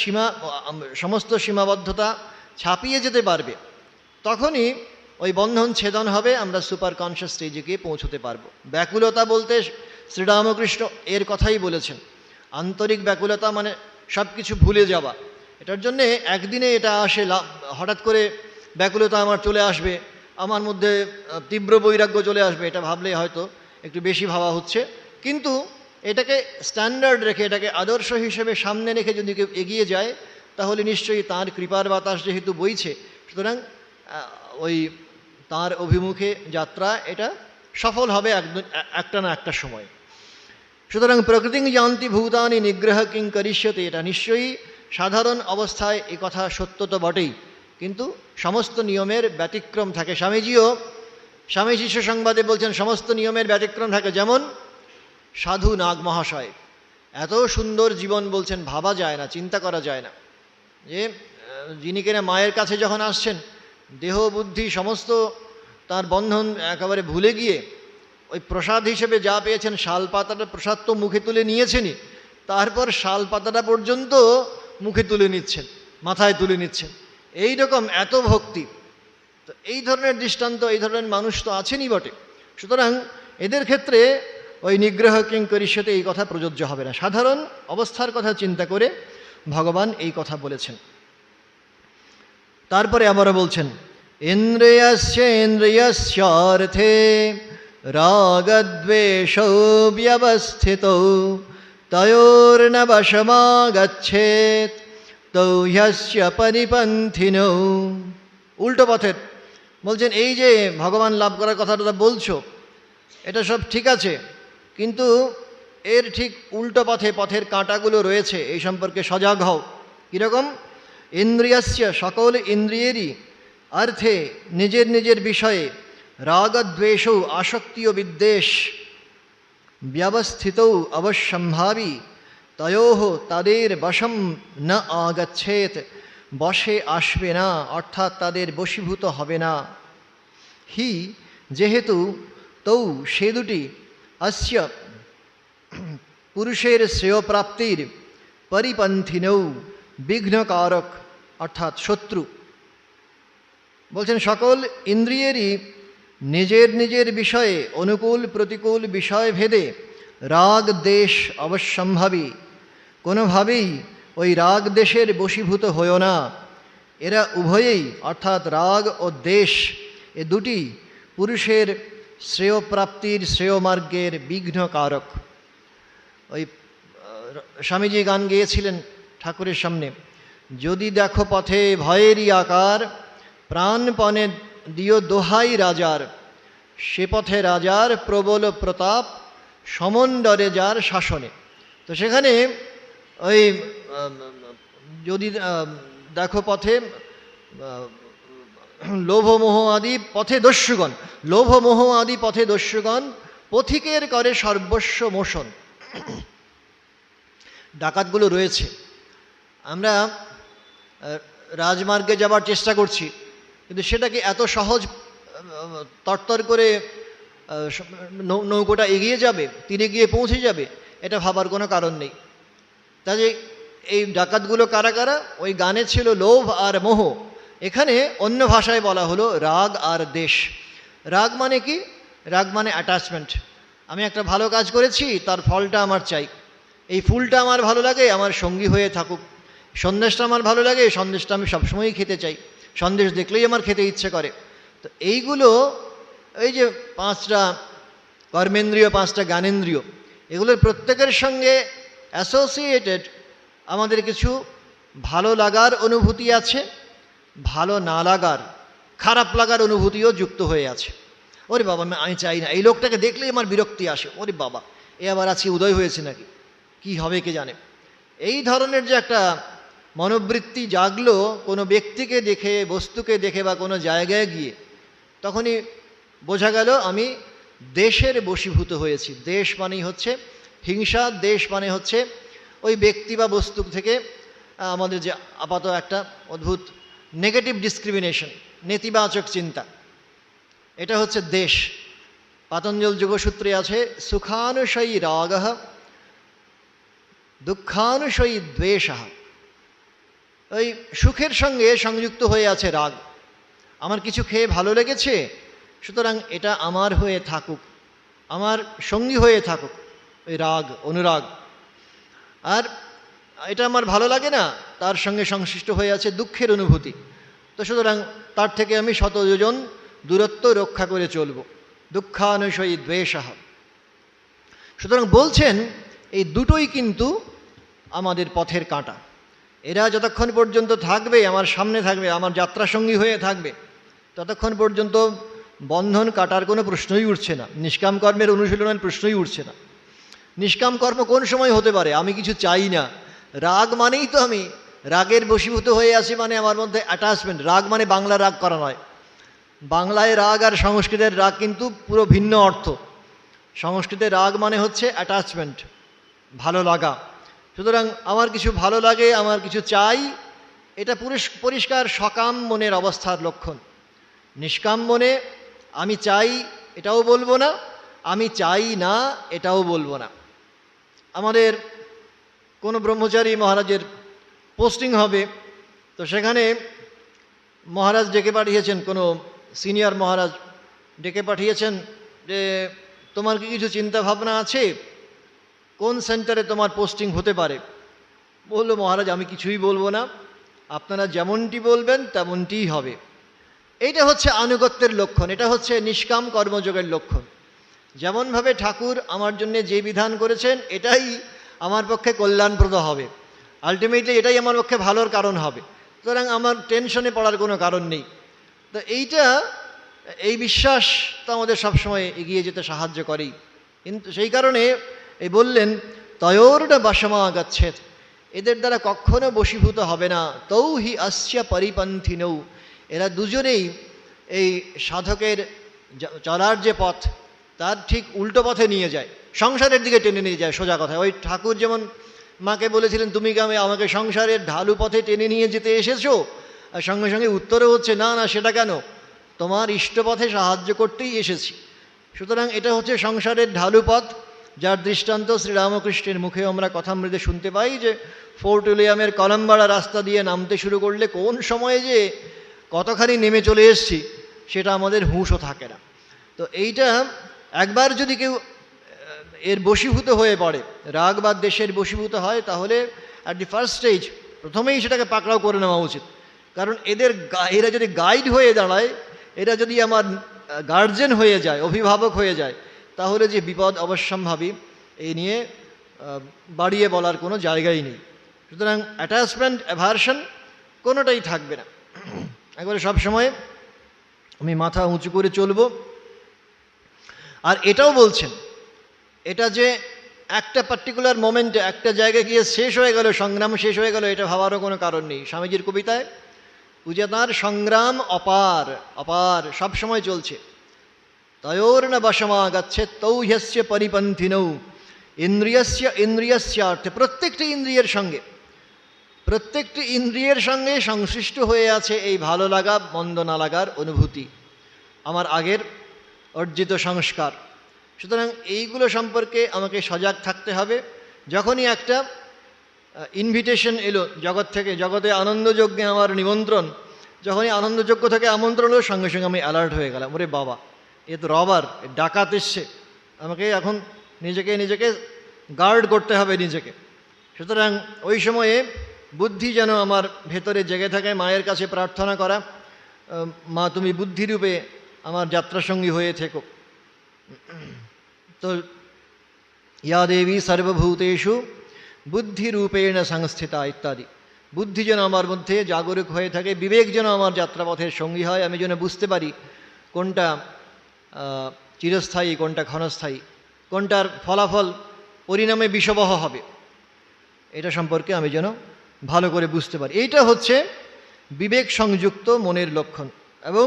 সমস্ত সীমাবদ্ধতা ছাপিয়ে যেতে পারবে, তখনই ওই বন্ধন ছেদন হবে, আমরা সুপার কনশিয়াস স্টেজে গিয়ে পৌঁছতে পারবো। ব্যাকুলতা বলতে শ্রীরামকৃষ্ণ এর কথাই বলেছেন। আন্তরিক ব্যাকুলতা মানে সব কিছু ভুলে যাওয়া। এটার জন্যে একদিনে এটা আসে, হঠাৎ করে ব্যাকুলতা আমার চলে আসবে, আমার মধ্যে তীব্র বৈরাগ্য চলে আসবে, এটা ভাবলে হয়তো একটু বেশি ভাবা হচ্ছে। কিন্তু এটাকে স্ট্যান্ডার্ড রেখে, এটাকে আদর্শ হিসেবে সামনে রেখে যদি কেউ এগিয়ে যায়, তাহলে নিশ্চয়ই তাঁর কৃপার বাতাস যেহেতু বইছে, সুতরাং ওই তাঁর অভিমুখে যাত্রা এটা সফল হবে একটা না একটা সময়। সুতরাং প্রকৃতিং যান্তি ভূতানি নিগ্রহ কিং করিষ্যতে, এটা নিশ্চয়ই সাধারণ অবস্থায় এই কথা সত্য তো বটেই, কিন্তু সমস্ত নিয়মের ব্যতিক্রম থাকে। স্বামী শিষ্য সংবাদে বলছেন সমস্ত নিয়মের ব্যতিক্রম থাকে। যেমন সাধু নাগ মহাশয়, এত সুন্দর জীবন বলছেন, ভাবা যায় না, চিন্তা করা যায় না, যে যিনি কিনা মায়ের কাছে যখন আসছেন, দেহ বুদ্ধি সমস্ত তার বন্ধন একেবারে ভুলে গিয়ে ওই প্রসাদ হিসেবে যা পেয়েছেন, শাল পাতাটা প্রসাদ তো মুখে তুলে নিয়েছেনই, তারপর শাল পাতাটা পর্যন্ত মুখে তুলে নিচ্ছেন, মাথায় তুলে নিচ্ছেন, এই রকম এত ভক্তি। তো এই ধরনের দৃষ্টান্ত, এই ধরনের মানুষ তো আছেনই বটে। সুতরাং এদের ক্ষেত্রে ওই নিগ্রহ কিং করিষ্যতে এই কথা প্রযোজ্য হবে না। সাধারণ অবস্থার কথা চিন্তা করে ভগবান এই কথা বলেছেন। তারপরে আবারও বলছেন, ইন্দ্রিয়স্যেন্দ্রিয়স্যার্থে রাগদ্বেষৌ ব্যবস্থিতৌ তয়োর্ন বশমাগচ্ছেৎ তৌ হ্যস্য পরিপন্থিনৌ। উল্টো পথের বলছেন, এই যে ভগবান লাভ করার কথাটা বলছো, এটা সব ঠিক আছে, কিন্তু এর ঠিক উল্টো পথের কাঁটাগুলো রয়েছে, এই সম্পর্কে সজাগ হও। কীরকম? ইন্দ্রিয়স্য, সকল ইন্দ্রিয়েরই, অর্থে, নিজের নিজের বিষয়ে, রাগদ্বেষৌ, আসক্তি ও বিদ্বেষ, ব্যবস্থিতৌ অবশ্যম্ভাবী, তয়োঃ, তাদের বশম ন আগচ্ছেৎ, বশে আসবে না, অর্থাৎ তাদের বশীভূত হবে না। হি, যেহেতু, তৌ, সে দুটি, অস্য, পুরুষের শ্রেয়প্রাপ্তির, পরিপন্থিনৌ, বিঘ্নকারক, অর্থাৎ শত্রু। বলছেন সকল ইন্দ্রিয়েরই নিজের নিজের বিষয়ে অনুকূল প্রতিকূল বিষয় ভেদে রাগ দেশ অবশ্যম্ভাবী, কোনোভাবেই ওই রাগ দেশের বশীভূত হয়েও না। এরা উভয়েই, অর্থাৎ রাগ ও দেশ, এ দুটি পুরুষের শ্রেয়প্রাপ্তির, শ্রেয়মার্গের বিঘ্নকারক। ওই স্বামীজি গান গেয়েছিলেন ঠাকুরের সামনে, যদি দেখো পথে ভয়েরই আকার, প্রাণপণে দিও দোহাই রাজার, সে পথে রাজার প্রবল প্রতাপ, সমন্দরে যার শাসনে। তো সেখানে ওই যদি দেখো পথে লোভমোহ আদি পথে দস্যুগণ, লোভমোহ আদি পথে দস্যুগণ, পথিকের করে সর্বস্ব মোশন। ডাকাতগুলো রয়েছে, আমরা রাজমার্গে যাবার চেষ্টা করছি, কিন্তু সেটাকে এত সহজ তরতর করে নৌকোটা এগিয়ে যাবে, তীরে গিয়ে পৌঁছে যাবে, এটা ভাবার কোনো কারণ নেই। তাই এই ডাকাতগুলো কারা কারা? ওই গানে ছিল লোভ আর মোহ, এখানে অন্য ভাষায় বলা হলো রাগ আর দেশ। রাগ মানে কি? রাগ মানে অ্যাটাচমেন্ট। আমি একটা ভালো কাজ করেছি, তার ফলটা আমার চাই, এই ফুলটা আমার ভালো লাগে, আমার সঙ্গী হয়ে থাকুক, সন্দেশটা আমার ভালো লাগে, সন্দেশটা আমি সবসময়ই খেতে চাই, সন্দেশ দেখলেই আমার খেতে ইচ্ছে করে। তো এইগুলো, এই যে পাঁচটা কর্মেন্দ্রিয়, পাঁচটা জ্ঞানেন্দ্রিয়, এগুলোর প্রত্যেকের সঙ্গে অ্যাসোসিয়েটেড আমাদের কিছু ভালো লাগার অনুভূতি আছে, ভালো না লাগার, খারাপ লাগার অনুভূতিও যুক্ত হয়ে আছে। ওরে বাবা, আমি চাই না, এই লোকটাকে দেখলেই আমার বিরক্তি আসে, ওরে বাবা এ আবার আজকে উদয় হয়েছে নাকি, কি হবে কে জানে। এই ধরনের যে একটা মনোবৃত্তি জাগলো কোনো ব্যক্তিকে দেখে, বস্তুকে দেখে বা কোনো জায়গায় গিয়ে, তখনই বোঝা গেল আমি দেশের বশীভূত হয়েছি। দেশ মানেই হচ্ছে হিংসা, দেশ মানে হচ্ছে ওই ব্যক্তি বা বস্তু থেকে আমাদের যে আপাত একটা অদ্ভুত নেগেটিভ ডিসক্রিমিনেশন, নেতিবাচক চিন্তা, এটা হচ্ছে দেশ। পাতঞ্জল যোগসূত্রে আছে, সুখানুশয়ী রাগঃ দুঃখানুশয়ী দ্বেষঃ। ওই সুখের সঙ্গে সংযুক্ত হয়ে আছে রাগ। আমার কিছু খেয়ে ভালো লেগেছে, সুতরাং এটা আমার হয়ে থাকুক, আমার সঙ্গী হয়ে থাকুক, ওই রাগ, অনুরাগ। আর এটা আমার ভালো লাগে না, তার সঙ্গে সংশ্লিষ্ট হয়ে আছে দুঃখের অনুভূতি। তো সুতরাং তার থেকে আমি শত যোজন দূরত্ব রক্ষা করে চলব। দুঃখানুশয়ী দ্বেষাহ। সুতরাং বলছেন এই দুটোই কিন্তু আমাদের পথের কাঁটা। এরা যতক্ষণ পর্যন্ত থাকবে, আমার সামনে থাকবে, আমার যাত্রাসঙ্গী হয়ে থাকবে, ততক্ষণ পর্যন্ত বন্ধন কাটার কোনো প্রশ্নই উঠছে না, নিষ্কাম কর্মের অনুশীলনের প্রশ্নই উঠছে না। নিষ্কাম কর্ম কোন সময় হতে পারে? আমি কিছু চাই না। রাগ মানেই তো আমি রাগের বশীভূত হয়ে আছি, মানে আমার মধ্যে অ্যাটাচমেন্ট। রাগ মানে বাংলা রাগ করা নয়। বাংলায় রাগ আর সংস্কৃতের রাগ কিন্তু পুরো ভিন্ন অর্থ। সংস্কৃতে রাগ মানে হচ্ছে অ্যাটাচমেন্ট, ভালো লাগা। সুতরাং আমার কিছু ভালো লাগে, আমার কিছু চাই, এটা পরিষ্কার সকাম মনের অবস্থার লক্ষণ। নিষ্কাম মনে আমি চাই এটাও বলবো না, আমি চাই না এটাও বলবো না। আমাদের কোনো ব্রহ্মচারী মহারাজের পোস্টিং হবে, তো সেখানে মহারাজ ডেকে পাঠিয়েছেন, কোনো সিনিয়র মহারাজ ডেকে পাঠিয়েছেন যে তোমার কি কিছু চিন্তা ভাবনা আছে, কোন সেন্টারে তোমার পোস্টিং হতে পারে? বললো মহারাজ আমি কিছুই বলবো না, আপনারা যেমনটি বলবেন তেমনটিই হবে। এইটা হচ্ছে আনুগত্যের লক্ষণ, এটা হচ্ছে নিষ্কাম কর্মযোগের লক্ষণ। যেমনভাবে ঠাকুর আমার জন্য যে বিধান করেছেন এটাই আমার পক্ষে কল্যাণপ্রদ হবে, আলটিমেটলি এটাই আমার পক্ষে ভালোর কারণ হবে, সুতরাং আমার টেনশনে পড়ার কোনো কারণ নেই। তো এই বিশ্বাস তো আমাদের সবসময় এগিয়ে যেতে সাহায্য করেই। কিন্তু সেই কারণে এই বললেন তয়োর্না বশমাগচ্ছেৎ, এদের দ্বারা কখনো বশীভূত হবে না। তৌ হি অস্য পরিপন্থিনৌ, এরা দুজনেই এই সাধকের চলার যে পথ তার ঠিক উল্টো পথে নিয়ে যায়, সংসারের দিকে টেনে নিয়ে যায়। সোজা কথা, ওই ঠাকুর যেমন মাকে বলেছিলেন তুমি কি আমাকে সংসারের ঢালু পথে টেনে নিয়ে যেতে এসেছো, আর সঙ্গে সঙ্গে উত্তরে হচ্ছে না না সেটা কেন, তোমার ইষ্টপথে সাহায্য করতেই এসেছি। সুতরাং এটা হচ্ছে সংসারের ঢালু পথ, যার দৃষ্টান্ত শ্রীরামকৃষ্ণের মুখে আমরা কথামৃতে শুনতে পাই যে ফোর্ট উইলিয়ামের কলমবাড়া রাস্তা দিয়ে নামতে শুরু করলে কোন সময়ে যে কতখানি নেমে চলে এসছি সেটা আমাদের হুঁশও থাকে না। তো এইটা একবার যদি কেউ এর বশীভূত হয়ে পড়ে, রাগ বা দেশের বশীভূত হয়, তাহলে অ্যাট দি ফার্স্ট স্টেজ প্রথমেই সেটাকে পাকড়াও করে নেওয়া উচিত। কারণ এরা যদি গাইড হয়ে দাঁড়ায়, এরা যদি আমার গার্জেন হয়ে যায়, অভিভাবক হয়ে যায়, তাহলে যে বিপদ অবশ্যম্ভাবী, এই নিয়ে বাড়িয়ে বলার কোনো জায়গাই নেই। সুতরাং অ্যাটাচমেন্ট অ্যাভারশন কোনোটাই থাকবে না। একবারে সবসময় আমি মাথা উঁচু করে চলব। আর এটাও বলছেন, এটা যে একটা পার্টিকুলার মোমেন্টে একটা জায়গায় গিয়ে শেষ হয়ে গেল, সংগ্রাম শেষ হয়ে গেল, এটা ভাবারও কোনো কারণ নেই। স্বামীজির কবিতায় উজাতার সংগ্রাম অপার অপার সবসময় চলছে। তয়োর্ন বশমাগচ্ছে তৌ হ্যস্য পরিপন্থিনৌ, ইন্দ্রিয়স্যার্থে, প্রত্যেকটি ইন্দ্রিয়ের সঙ্গে সংশ্লিষ্ট হয়ে আছে এই ভালো লাগা মন্দ না লাগার অনুভূতি, আমার আগের অর্জিত সংস্কার। সুতরাং এইগুলো সম্পর্কে আমাকে সজাগ থাকতে হবে। যখনই একটা ইনভিটেশন এলো জগৎ থেকে, জগতে আনন্দযজ্ঞে আমার নিমন্ত্রণ, যখনই আনন্দযজ্ঞ থেকে আমন্ত্রণ এলো, সঙ্গে সঙ্গে আমি অ্যালার্ট হয়ে গেলাম, ওরে বাবা এ তো রবার, ডাকাত এসছে, আমাকে এখন নিজেকে গার্ড করতে হবে নিজেকে। সুতরাং ওই সময়ে বুদ্ধি যেন আমার ভেতরে জেগে থাকে, মায়ের কাছে প্রার্থনা করা, মা তুমি বুদ্ধিরূপে আমার যাত্রাসঙ্গী হয়ে থেকো। তো ইয়া দেবী সর্বভূতেষু বুদ্ধিরূপেণ সংস্থিতা ইত্যাদি। বুদ্ধি যেন আমার মধ্যে জাগরুক হয়ে থাকে, বিবেক যেন আমার যাত্রাপথের সঙ্গী হয়, আমি যেন বুঝতে পারি কোনটা চিরস্থায়ী, কোনটা ক্ষণস্থায়ী, কোনটার ফলাফল পরিণামে বিষবহ হবে, এটা সম্পর্কে আমি যেন ভালো করে বুঝতে পারি। এইটা হচ্ছে বিবেক সংযুক্ত মনের লক্ষণ। এবং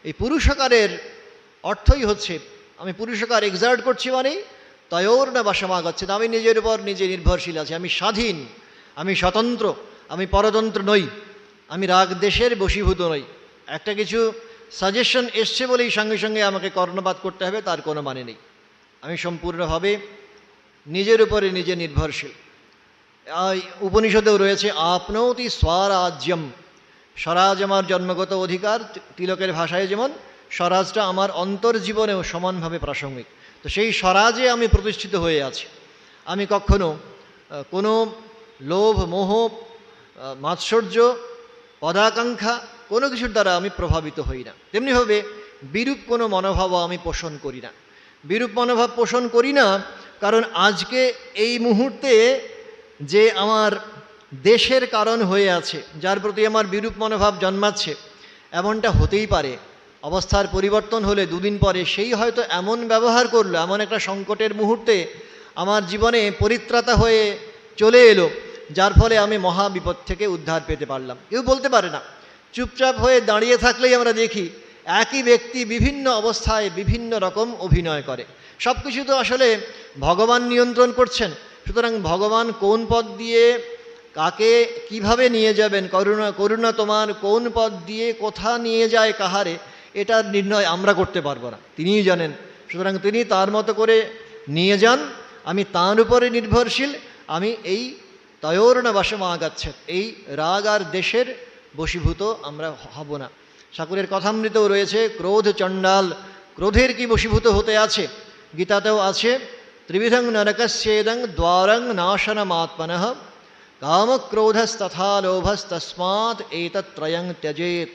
এই পুরুষকারের অর্থই হচ্ছে, আমি পুরুষকার এক্সার্ট করছি মানেই তয়োর্ন বশমাগচ্ছে, আমি নিজের উপর নিজে নির্ভরশীল আছি, আমি স্বাধীন, আমি স্বতন্ত্র, আমি পরতন্ত্র নই, আমি রাগ দেশের বশীভূত নই। একটা কিছু সাজেশন এসছে বলেই সঙ্গে সঙ্গে আমাকে কর্ণপাত করতে হবে তার কোনো মানে নেই। আমি সম্পূর্ণভাবে নিজের উপরে নিজে নির্ভরশীল। উপনিষদেও রয়েছে আপনৌতি স্বরাজ্যম, স্বরাজ আমার জন্মগত অধিকার, তিলকের ভাষায় যেমন স্বরাজটা আমার অন্তর্জীবনেও সমানভাবে প্রাসঙ্গিক। তো সেই স্বরাজে আমি প্রতিষ্ঠিত হয়ে আছি। আমি কখনো কোনো লোভ, মোহ, মাৎসর্য, পদাকাঙ্ক্ষা কোনো কিছুর দ্বারা আমি প্রভাবিত হই না। তেমনিভাবে বিরূপ কোনো মনোভাবও আমি পোষণ করি না। বিরূপ মনোভাব পোষণ করি না কারণ আজকে এই মুহূর্তে যে আমার দেশের কারণ হয়ে আছে, যার প্রতি আমার বিরূপ মনোভাব জন্মাচ্ছে, এমনটা হতেই পারে অবস্থার পরিবর্তন হলে দুদিন পরে সেই হয়তো এমন ব্যবহার করলো, এমন একটা সংকটের মুহূর্তে আমার জীবনে পরিত্রাতা হয়ে চলে এলো, যার ফলে আমি মহা বিপদ থেকে উদ্ধার পেতে পারলাম। কেউ বলতে পারে না। চুপচাপ হয়ে দাঁড়িয়ে থাকলেই আমরা দেখি একই ব্যক্তি বিভিন্ন অবস্থায় বিভিন্ন রকম অভিনয় করে। সব কিছু তো আসলে ভগবান নিয়ন্ত্রণ করছেন। সুতরাং ভগবান কোন পথ দিয়ে কাকে কিভাবে নিয়ে যাবেন, করুণা করুণা তোমার কোন পথ দিয়ে কোথা নিয়ে যায় কাহারে, এটার নির্ণয় আমরা করতে পারবো না, তিনিই জানেন। সুতরাং তিনি তার মতো করে নিয়ে যান, আমি তাঁর উপরে নির্ভরশীল। আমি এই তয়োর্ণ বাসম আগাচ্ছেন, এই রাগ আর দেশের বশীভূত আমরা হব না। ঠাকুরের কথামৃতেও রয়েছে ক্রোধ চণ্ডাল, ক্রোধের কি বশীভূত হতে আছে। গীতাতেও আছে ত্রিবিধং নরকস্যেদং দ্বারং নাশনমাত্মনঃ কাম ক্রোধস্তথা লোভস্তস্মাৎ এতত্রয়ং ত্যজেত।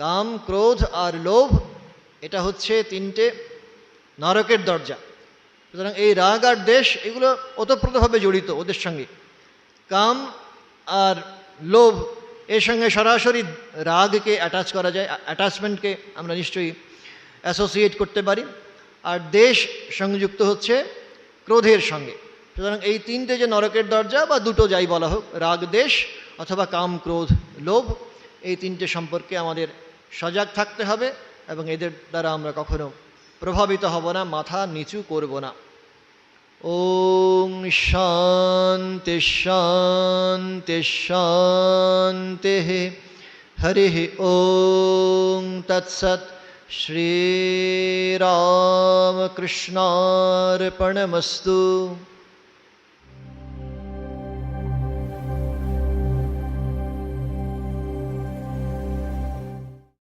কাম, ক্রোধ আর লোভ, এটা হচ্ছে তিনটে নরকের দরজা। সুতরাং এই রাগ আর দেশ এগুলো ওতপ্রোতভাবে জড়িত ওদের সঙ্গে। কাম আর লোভ এর সঙ্গে সরাসরি রাগকে অ্যাটাচ করা যায়, অ্যাটাচমেন্টকে আমরা নিশ্চয়ই অ্যাসোসিয়েট করতে পারি। আর দেশ সংযুক্ত হচ্ছে ক্রোধের সঙ্গে। সুতরাং এই তিনটে যে নরকের দরজা বা দুটো যাই বলা হোক, রাগ দেশ অথবা কাম ক্রোধ লোভ, এই তিনটে সম্পর্কে আমাদের সজাগ থাকতে হবে এবং এদের দ্বারা আমরা কখনো প্রভাবিত হব না, মাথা নিচু করব না। ওম শান্তি শান্তি শান্তি। হরি ওম তৎসৎ। শ্রীরামকৃষ্ণার্পণমস্তু।